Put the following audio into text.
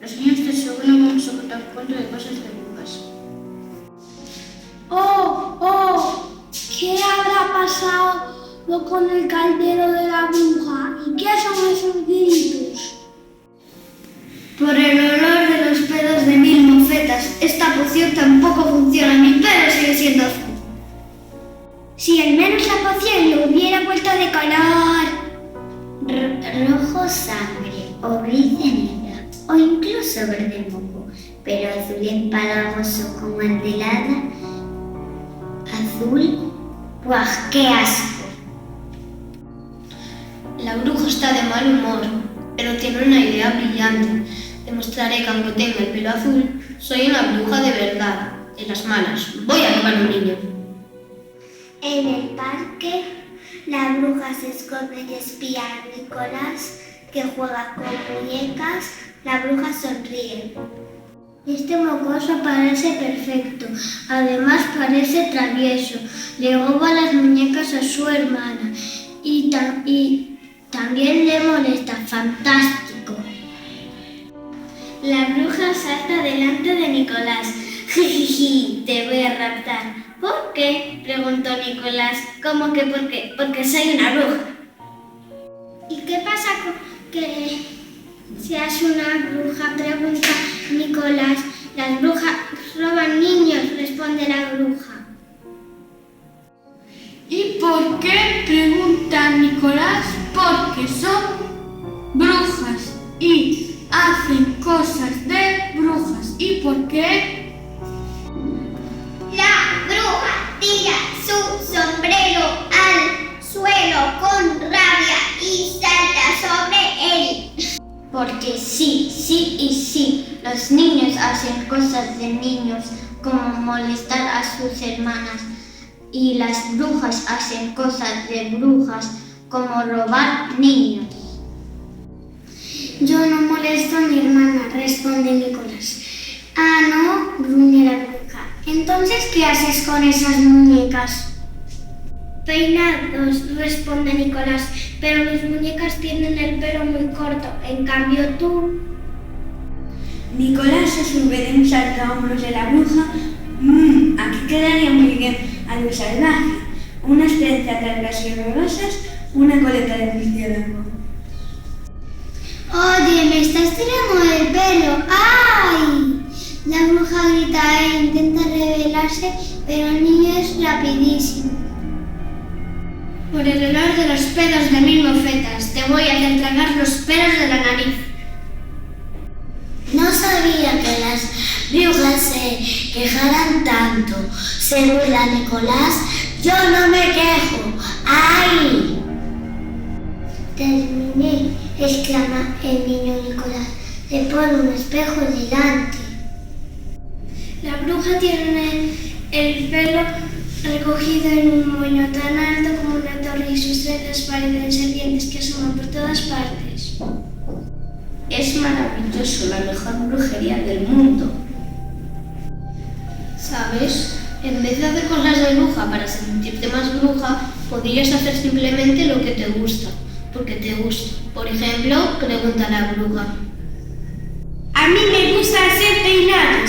Los niños de segundo vamos a contar un cuento de cosas de brujas. ¡Oh! ¿Qué habrá pasado con el caldero de la bruja? ¿Y qué son esos gritos? Por el olor de los pedos de 1000 mofetas, esta poción tampoco funciona. Mi pelo sigue siendo azul. Si al menos la poción lo hubiera vuelto de color. Rojo sangre, o gris ceniza, o incluso verde moco, pero azul empalagoso como el de hada. Azul, ¡buah, qué asco! La bruja está de mal humor, pero tiene una idea brillante. Demostraré que aunque tenga el pelo azul, soy una bruja de verdad, de las malas. Voy a robar a un niño. En el parque, la bruja se esconde y espía a Nicolás, que juega con muñecas. La bruja sonríe. Este mocoso parece perfecto, además parece travieso. Le roba las muñecas a su hermana y también le molesta. Fantástico. La bruja salta delante de Nicolás. Jijiji, te voy a raptar. ¿Por qué?, preguntó Nicolás. ¿Cómo que por qué? Porque soy una bruja. ¿Y qué pasa con que seas una bruja?, pregunta Nicolás. Las brujas roban niños, responde la bruja. ¿Y por qué?, pregunta Nicolás. Porque son brujas y hacen cosas de brujas. ¿Y por qué? La bruja tira su sombrero al suelo con rabia y salta sobre él. Porque sí, los niños hacen cosas de niños, como molestar a sus hermanas, y las brujas hacen cosas de brujas, como robar niños. Yo no molesto a mi hermana, responde Nicolás. Ah, no, gruñe la bruja. Entonces, ¿qué haces con esas muñecas? Peinados, responde Nicolás, pero mis muñecas tienen el pelo muy corto, en cambio tú... Nicolás se sube de un salto a hombros de la bruja. Aquí quedaría muy bien algo salvaje. Unas trenzas largas y horrorosas, una coleta de murciélago. Oye, me estás tirando el pelo. ¡Ay! La bruja grita e intenta rebelarse, pero el niño es rapidísimo. Por el olor de los pedos de 1000 mofetas, te voy a hacer tragar los pelos de la nariz. No sabía que las brujas se quejaran tanto. Se burla Nicolás. Yo no me quejo. ¡Ay! Terminé, exclama el niño Nicolás. Le pone un espejo delante. La bruja tiene el pelo recogido en un moño tan alto como una torre y sus trenzas parecen serpientes que asoman por todas partes. Es maravilloso, la mejor brujería del mundo. ¿Sabes? En vez de hacer cosas de bruja para sentirte más bruja, podrías hacer simplemente lo que te gusta, porque te gusta. Por ejemplo, pregunta a la bruja. A mí me gusta hacer peinados.